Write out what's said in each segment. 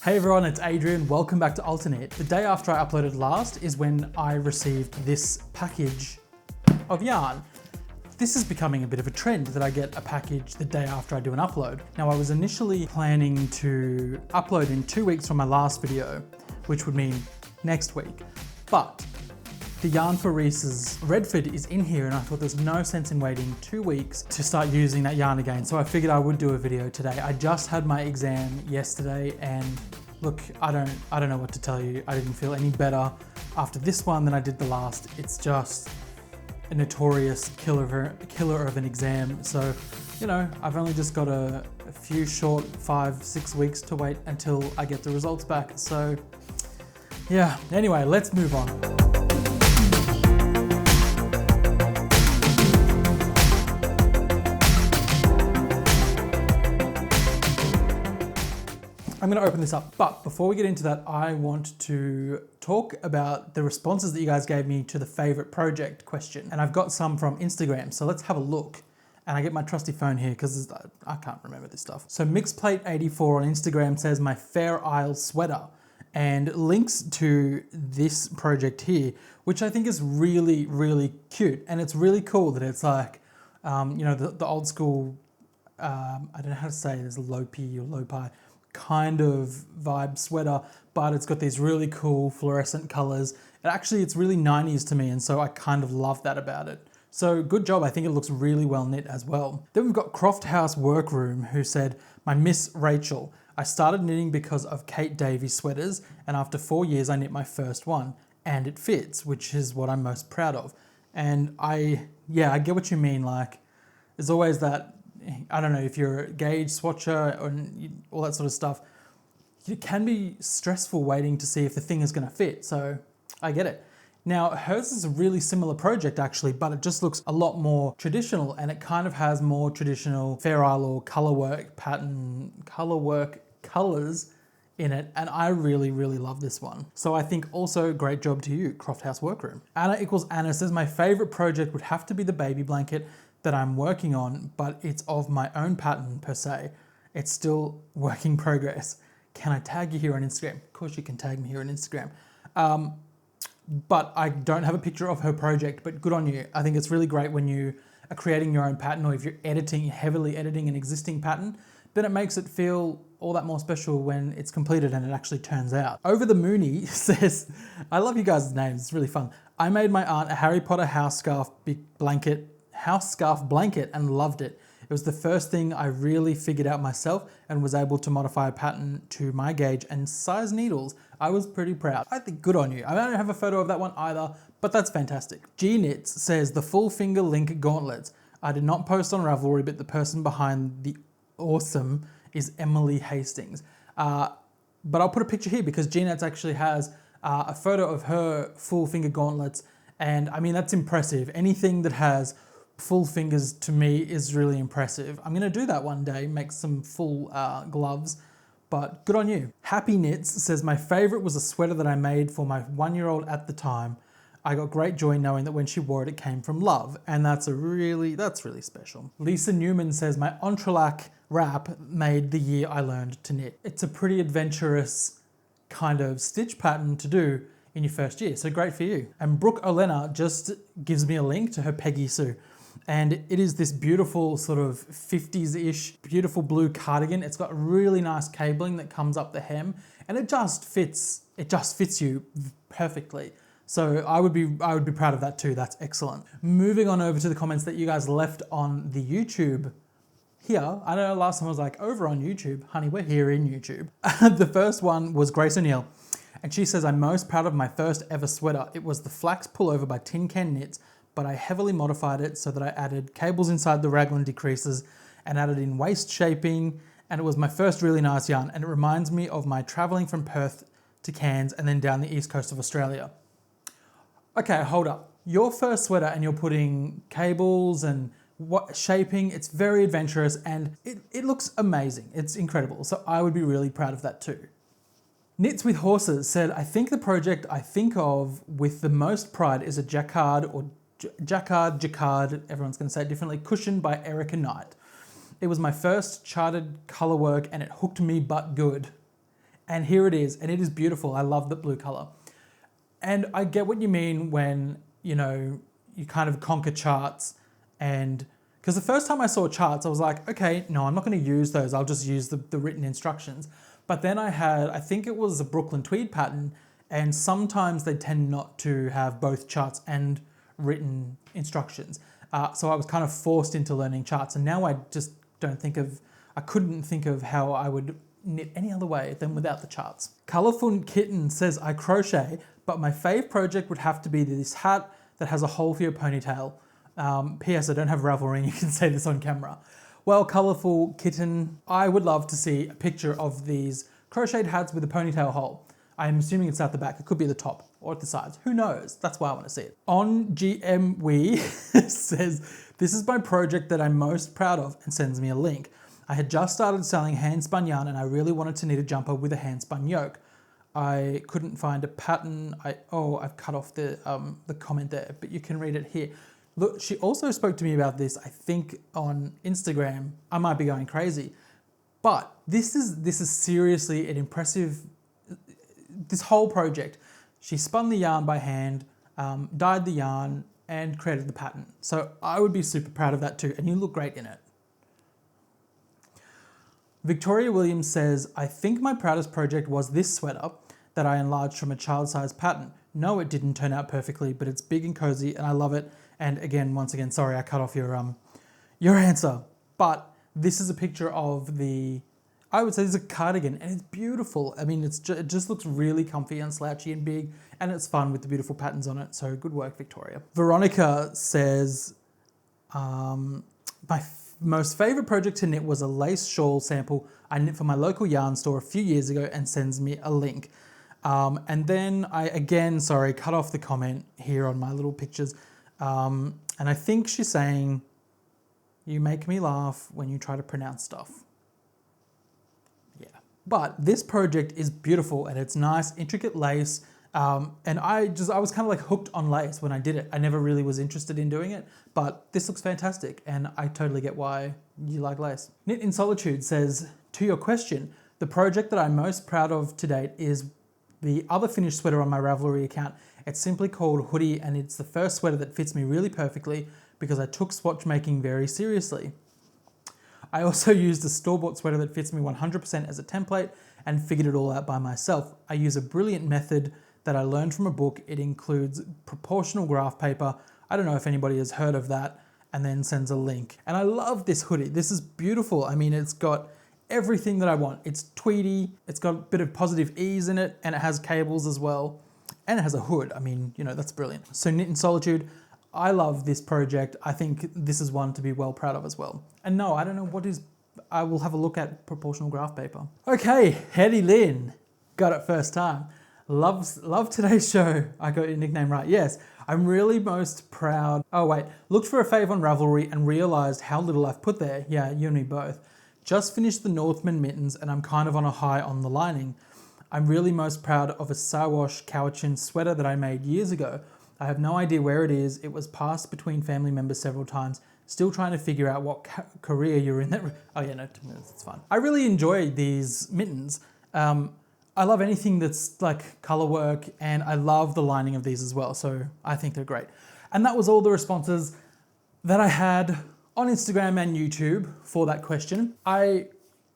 Hey everyone, it's Adrian. Welcome back to ALTERKNIT. The day after I uploaded last is when I received this package of yarn. This is becoming a bit of a trend that I get a package the day after I do an upload. Now I was initially planning to upload in 2 weeks from my last video, which would mean next week. But the yarn for Reese's Redford is in here and I thought there's no sense in waiting 2 weeks to start using that yarn again. So I figured I would do a video today. I just had my exam yesterday and look, I don't know what to tell you. I didn't feel any better after this one than I did the last. It's just a notorious killer of an exam. So, you know, I've only just got a few short 5-6 weeks to wait until I get the results back. So yeah, anyway, let's move on. I'm going to open this up, but before we get into that, I want to talk about the responses that you guys gave me to the favorite project question. And I've got some from Instagram, so let's have a look. And I get my trusty phone here because I can't remember this stuff. So Mixplate84 on Instagram says my Fair Isle sweater and links to this project here, which I think is really, really cute. And it's really cool that it's like, you know, the old school, I don't know how to say it, there's a low P or low pi kind of vibe sweater, but it's got these really cool fluorescent colors. And actually it's really 90s to me, and so I kind of love that about it. So good job, I think it looks really well knit as well. Then we've got Croft House Workroom who said, my Miss Rachel, I started knitting because of Kate Davies sweaters, and after 4 years I knit my first one, and it fits, which is what I'm most proud of. And I get what you mean, like there's always that, I don't know, if you're a gauge swatcher or all that sort of stuff, it can be stressful waiting to see if the thing is going to fit. So I get it. Now hers is a really similar project actually, but it just looks a lot more traditional and it kind of has more traditional Fair Isle or colorwork pattern, colors in it. And I really, really love this one. So I think also great job to you, Croft House Workroom. Anna says, my favorite project would have to be the baby blanket that I'm working on, but it's of my own pattern per se. It's still work in progress. Can I tag you here on Instagram? Of course you can tag me here on Instagram. But I don't have a picture of her project, but good on you. I think it's really great when you are creating your own pattern, or if you're heavily editing an existing pattern, then it makes it feel all that more special when it's completed and it actually turns out. Over the Mooney says, I love you guys' names, it's really fun. I made my aunt a Harry Potter house scarf blanket and loved it. It was the first thing I really figured out myself and was able to modify a pattern to my gauge and size needles. I was pretty proud. I think good on you. I don't have a photo of that one either, but that's fantastic. G Knits says the full finger link gauntlets. I did not post on Lavalier, but the person behind the awesome is Emily Hastings. But I'll put a picture here because G Knits actually has a photo of her full finger gauntlets. And I mean, that's impressive. Anything that has full fingers to me is really impressive. I'm gonna do that one day, make some full gloves, but good on you. Happy Knits says, my favorite was a sweater that I made for my 1-year-old at the time. I got great joy knowing that when she wore it, it came from love. And that's really special. Lisa Newman says, my Entrelac wrap made the year I learned to knit. It's a pretty adventurous kind of stitch pattern to do in your first year, so great for you. And Brooke Olena just gives me a link to her Peggy Sue. And it is this beautiful sort of 50s-ish, beautiful blue cardigan. It's got really nice cabling that comes up the hem and it just fits you perfectly. So I would be proud of that too. That's excellent. Moving on over to the comments that you guys left on the YouTube here. I know last time I was like, over on YouTube. Honey, we're here in YouTube. The first one was Grace O'Neill. And she says, I'm most proud of my first ever sweater. It was the flax pullover by Tin Can Knits, but I heavily modified it so that I added cables inside the raglan decreases and added in waist shaping. And it was my first really nice yarn. And it reminds me of my traveling from Perth to Cairns and then down the east coast of Australia. Okay, hold up. Your first sweater and you're putting cables and what shaping, it's very adventurous and it looks amazing. It's incredible. So I would be really proud of that too. Knits with Horses said, I think the project I think of with the most pride is a jacquard, everyone's going to say it differently, cushion by Erica Knight. It was my first charted color work and it hooked me but good. And here it is, and it is beautiful. I love the blue color. And I get what you mean when, you know, you kind of conquer charts, and because the first time I saw charts, I was like, okay, no, I'm not going to use those. I'll just use the written instructions. But then I think it was a Brooklyn Tweed pattern, and sometimes they tend not to have both charts and written instructions. So I was kind of forced into learning charts, and now I just I couldn't think of how I would knit any other way than without the charts. Colourful Kitten says, I crochet, but my fave project would have to be this hat that has a hole for your ponytail. P.S. I don't have Lavalier, and you can say this on camera. Well, Colourful Kitten, I would love to see a picture of these crocheted hats with a ponytail hole. I'm assuming it's at the back. It could be at the top or at the sides. Who knows? That's why I want to see it. On GMWE says, this is my project that I'm most proud of, and sends me a link. I had just started selling hand-spun yarn, and I really wanted to knit a jumper with a hand-spun yoke. I couldn't find a pattern. I've cut off the comment there, but you can read it here. Look, she also spoke to me about this, I think on Instagram. I might be going crazy, but this is seriously an impressive, this whole project. She spun the yarn by hand, dyed the yarn, and created the pattern. So I would be super proud of that too, and you look great in it. Victoria Williams says, I think my proudest project was this sweater that I enlarged from a child-sized pattern. No, it didn't turn out perfectly, but it's big and cozy and I love it. And again, once again, sorry, I cut off your answer. But this is a picture of I would say it's a cardigan, and it's beautiful. I mean, it just looks really comfy and slouchy and big, and it's fun with the beautiful patterns on it. So good work, Victoria. Veronica says, my most favorite project to knit was a lace shawl sample I knit for my local yarn store a few years ago, and sends me a link. And then I, again, sorry, cut off the comment here on my little pictures. And I think she's saying, you make me laugh when you try to pronounce stuff. Yeah. But this project is beautiful, and it's nice, intricate lace. And I was kind of like hooked on lace when I did it. I never really was interested in doing it, but this looks fantastic, and I totally get why you like lace. Knit in Solitude says, to your question, the project that I'm most proud of to date is the other finished sweater on my Lavalier account. It's simply called Hoodie, and it's the first sweater that fits me really perfectly because I took swatch making very seriously. I also used a store-bought sweater that fits me 100% as a template and figured it all out by myself. I use a brilliant method that I learned from a book. It includes proportional graph paper. I don't know if anybody has heard of that, and then sends a link. And I love this hoodie. This is beautiful. I mean, it's got everything that I want. It's tweedy, it's got a bit of positive ease in it, and it has cables as well. And it has a hood. I mean, you know, that's brilliant. So Knit in Solitude, I love this project. I think this is one to be well proud of as well. And no, I don't know what is, I will have a look at proportional graph paper. Okay, Hetty Lynn, got it first time. Love today's show. I got your nickname right. Yes, I'm really most proud. Oh wait, looked for a fave on Ravelry and realized how little I've put there. Yeah, you and me both. Just finished the Northman mittens, and I'm kind of on a high on the lining. I'm really most proud of a Sawash Cowichan sweater that I made years ago. I have no idea where it is. It was passed between family members several times. Still trying to figure out what career you're in. Oh yeah, no, it's fine. I really enjoy these mittens. I love anything that's like color work, and I love the lining of these as well. So I think they're great. And that was all the responses that I had on Instagram and YouTube for that question. I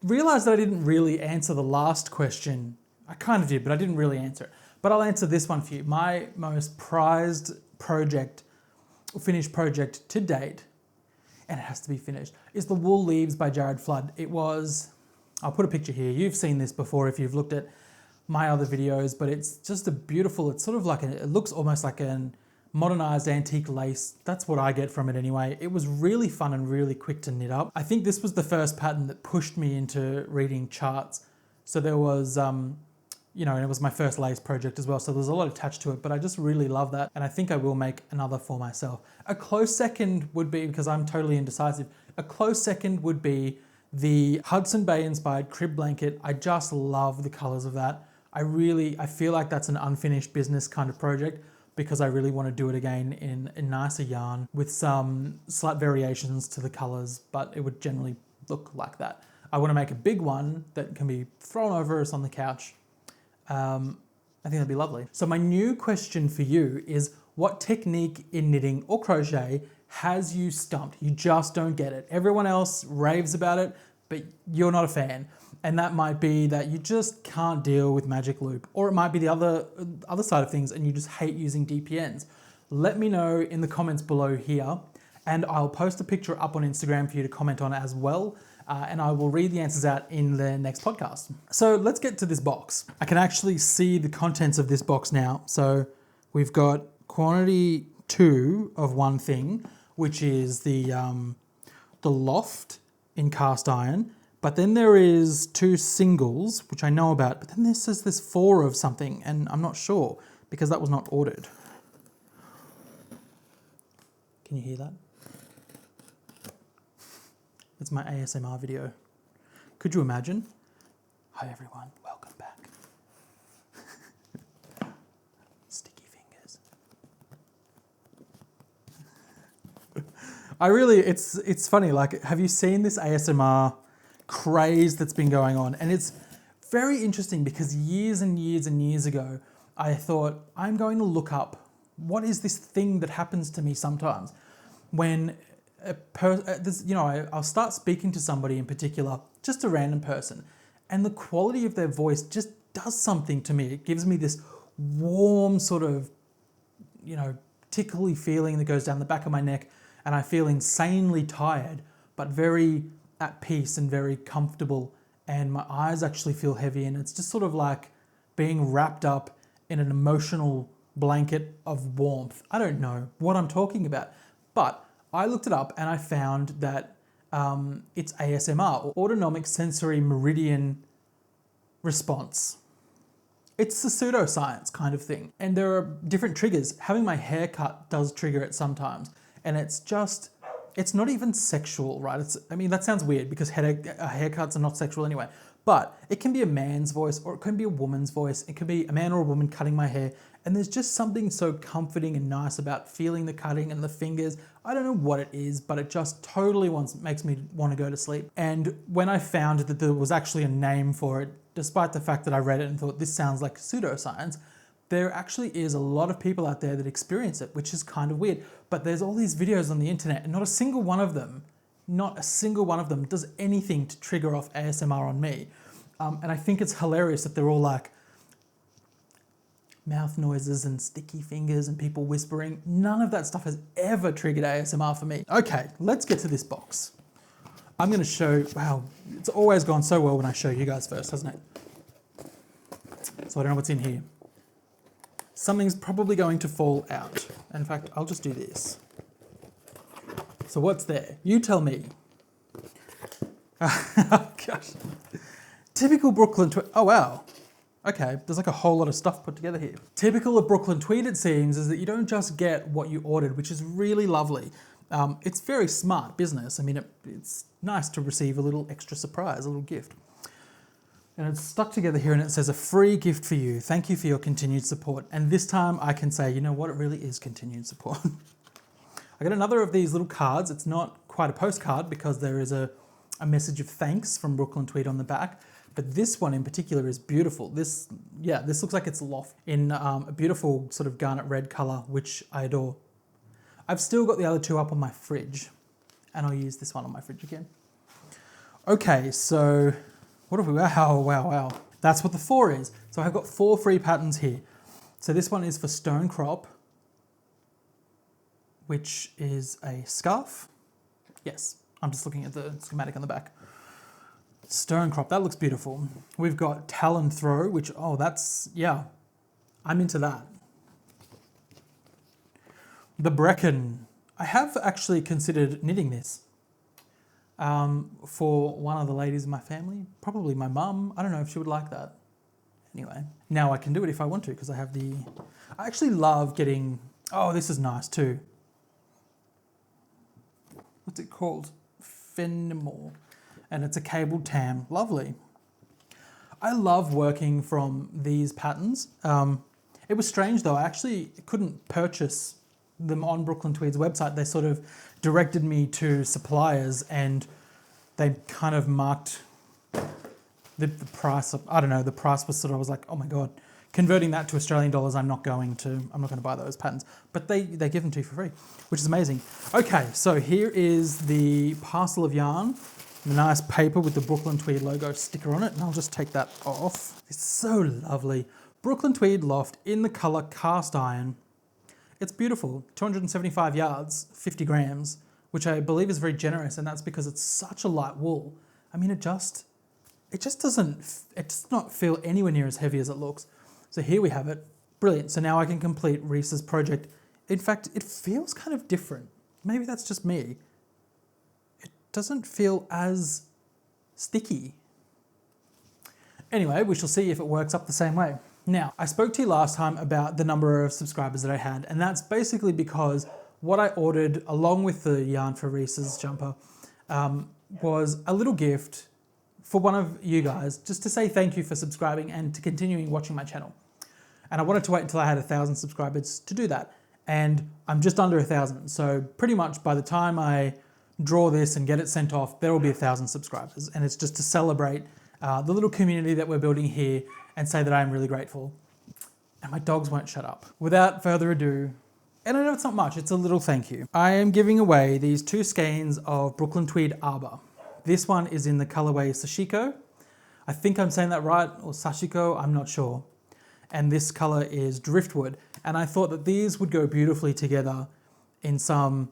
realized that I didn't really answer the last question. I kind of did, but I didn't really answer it. But I'll answer this one for you. My most prized project, finished project to date, and it has to be finished, is the Wool Leaves by Jared Flood. It was, I'll put a picture here. You've seen this before if you've looked at my other videos, but it's just a beautiful, it's sort of like, it looks almost like an modernized antique lace. That's what I get from it anyway. It was really fun and really quick to knit up. I think this was the first pattern that pushed me into reading charts. So there was, you know, and it was my first lace project as well. So there's a lot attached to it, but I just really love that. And I think I will make another for myself. A close second would be, because I'm totally indecisive, a close second would be the Hudson Bay inspired crib blanket. I just love the colors of that. I feel like that's an unfinished business kind of project, because I really want to do it again in a nicer yarn with some slight variations to the colors, but it would generally look like that. I want to make a big one that can be thrown over us on the couch I think that'd be lovely. So my new question for you is, what technique in knitting or crochet has you stumped? You just don't get it. Everyone else raves about it, but you're not a fan. And that might be that you just can't deal with magic loop, or it might be the other side of things and you just hate using DPNs. Let me know in the comments below here, and I'll post a picture up on Instagram for you to comment on as well. And I will read the answers out in the next podcast. So let's get to this box. I can actually see the contents of this box now. So we've got quantity 2 of one thing, which is the loft in cast iron. But then there is 2 singles, which I know about, but then this says there's 4 of something, and I'm not sure because that was not ordered. Can you hear that? It's my ASMR video. Could you imagine? Hi everyone, welcome back. Sticky fingers. It's funny, like, have you seen this ASMR craze that's been going on? And it's very interesting because years and years and years ago, I thought, I'm going to look up what is this thing that happens to me sometimes when I'll start speaking to somebody in particular, just a random person, and the quality of their voice just does something to me. It gives me this warm sort of, tickly feeling that goes down the back of my neck, and I feel insanely tired, but very at peace and very comfortable, and my eyes actually feel heavy, and it's just sort of like being wrapped up in an emotional blanket of warmth. I don't know what I'm talking about, but I looked it up and I found that it's ASMR, or Autonomic Sensory Meridian Response. It's the pseudoscience kind of thing. And there are different triggers. Having my hair cut does trigger it sometimes. And it's not even sexual, right? That sounds weird because haircuts are not sexual anyway. But it can be a man's voice, or it can be a woman's voice. It could be a man or a woman cutting my hair. And there's just something so comforting and nice about feeling the cutting and the fingers. I don't know what it is, but it just totally makes me want to go to sleep. And when I found that there was actually a name for it, despite the fact that I read it and thought this sounds like pseudoscience, there actually is a lot of people out there that experience it, which is kind of weird. But there's all these videos on the internet, and not a single one of them does anything to trigger off ASMR on me. And I think it's hilarious that they're all like mouth noises and sticky fingers and people whispering. None of that stuff has ever triggered ASMR for me. Okay, let's get to this box. I'm going to show, wow, it's always gone so well when I show you guys first, hasn't it? So I don't know what's in here. Something's probably going to fall out. In fact, I'll just do this. So what's there? You tell me. Oh, gosh. Typical Brooklyn Tweed. Oh, wow. Okay, there's like a whole lot of stuff put together here. Typical of Brooklyn Tweed, it seems, is that you don't just get what you ordered, which is really lovely. It's very smart business. It's nice to receive a little extra surprise, a little gift. And it's stuck together here and it says, a free gift for you. Thank you for your continued support. And this time I can say, you know what, it really is continued support. I got another of these little cards. It's not quite a postcard because there is a message of thanks from Brooklyn Tweed on the back. But this one in particular is beautiful. This looks like it's loft in a beautiful sort of garnet red color, which I adore. I've still got the other 2 up on my fridge, and I'll use this one on my fridge again. Okay, so what have we, wow. That's what the 4 is. So I've got 4 free patterns here. So this one is for stone crop, which is a scarf. Yes, I'm just looking at the schematic on the back. Stone crop, that looks beautiful. We've got talon throw, which, I'm into that. The Brecken. I have actually considered knitting this for one of the ladies in my family, probably my mum. I don't know if she would like that. Anyway, now I can do it if I want to because I have I actually love getting, this is nice too. What's it called? Fenimore. And it's a cabled tam. Lovely. I love working from these patterns. It was strange though, I actually couldn't purchase them on Brooklyn Tweed's website. They sort of directed me to suppliers and they kind of marked the price, I don't know, the price was sort of, I was like, oh my God, converting that to Australian dollars, I'm not going to buy those patterns, but they give them to you for free, which is amazing. Okay, so here is the parcel of yarn, the nice paper with the Brooklyn Tweed logo sticker on it, and I'll just take that off. It's so lovely. Brooklyn Tweed Loft in the color cast iron. It's beautiful, 275 yards, 50 grams, which I believe is very generous, and that's because it's such a light wool. I mean, it does not feel anywhere near as heavy as it looks. So here we have it, brilliant. So now I can complete Reese's project. In fact, it feels kind of different. Maybe that's just me. It doesn't feel as sticky. Anyway, we shall see if it works up the same way. Now, I spoke to you last time about the number of subscribers that I had, and that's basically because what I ordered along with the yarn for Reese's jumper was a little gift for one of you guys, just to say thank you for subscribing and to continuing watching my channel. And I wanted to wait until I had 1,000 subscribers to do that. And I'm just under 1,000. So pretty much by the time I draw this and get it sent off, there will be 1,000 subscribers. And it's just to celebrate the little community that we're building here and say that I'm really grateful. And my dogs won't shut up. Without further ado, and I know it's not much, it's a little thank you. I am giving away these 2 skeins of Brooklyn Tweed Arbor. This one is in the colorway Sashiko. I think I'm saying that right, or Sashiko, I'm not sure. And this color is Driftwood. And I thought that these would go beautifully together in some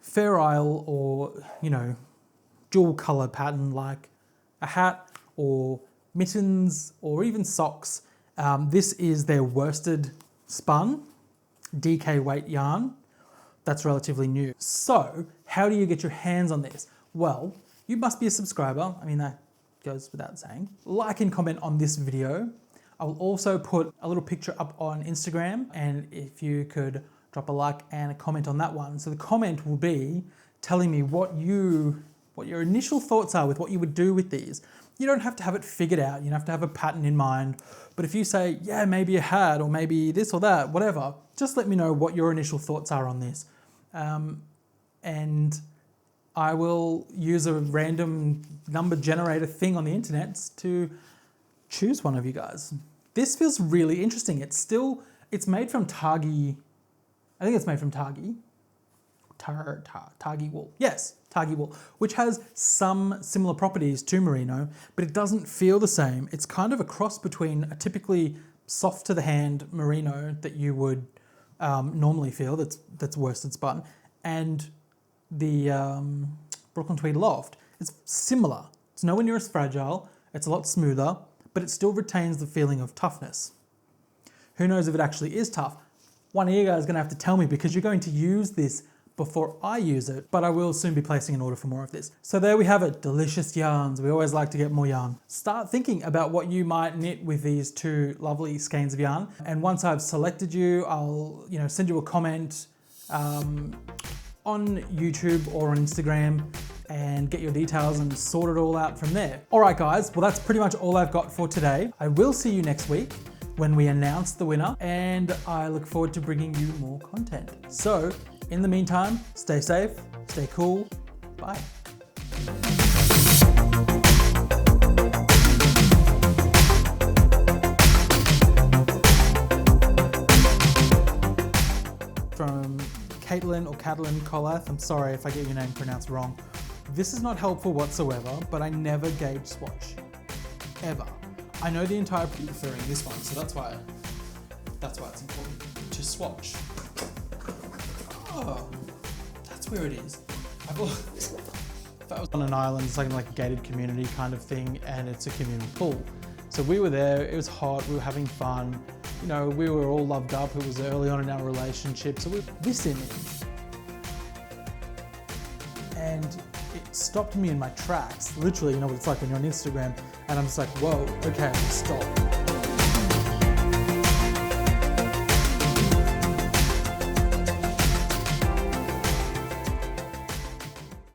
Fair Isle or, you know, dual color pattern like a hat or mittens or even socks. This is their worsted spun DK weight yarn. That's relatively new. So how do you get your hands on this? Well, you must be a subscriber. I mean, that goes without saying. Like and comment on this video. I will also put a little picture up on Instagram, and if you could drop a like and a comment on that one. So the comment will be telling me what your initial thoughts are with what you would do with these. You don't have to have it figured out. You don't have to have a pattern in mind. But if you say, yeah, maybe a hat or maybe this or that, whatever, just let me know what your initial thoughts are on this. And I will use a random number generator thing on the internet to choose one of you guys. This feels really interesting. It's made from Targi. I think it's made from Targi. Targi wool. Yes, Targi wool, which has some similar properties to merino, but it doesn't feel the same. It's kind of a cross between a typically soft to the hand merino that you would normally feel, that's worsted spun, and the Brooklyn Tweed Loft. It's similar. It's nowhere near as fragile. It's a lot smoother, but it still retains the feeling of toughness. Who knows if it actually is tough? One of you guys is going to have to tell me because you're going to use this before I use it, but I will soon be placing an order for more of this. So there we have it, delicious yarns. We always like to get more yarn. Start thinking about what you might knit with these 2 lovely skeins of yarn. And once I've selected you, I'll send you a comment on YouTube or on Instagram and get your details and sort it all out from there. All right, guys, well, that's pretty much all I've got for today. I will see you next week when we announce the winner, and I look forward to bringing you more content. So in the meantime, stay safe, stay cool, bye. From Caitlin or Catalin Colath, I'm sorry if I get your name pronounced wrong. This is not helpful whatsoever, but I never gauge swatch, ever. I know the entire preferring this one, so that's why it's important to swatch. Oh, that's where it is. If I was on an island, it's like a gated community kind of thing, and it's a community pool. So we were there, it was hot, we were having fun, we were all loved up, it was early on in our relationship, so this image. And it stopped me in my tracks, literally, what it's like when you're on Instagram, and I'm just like, whoa, okay, stop.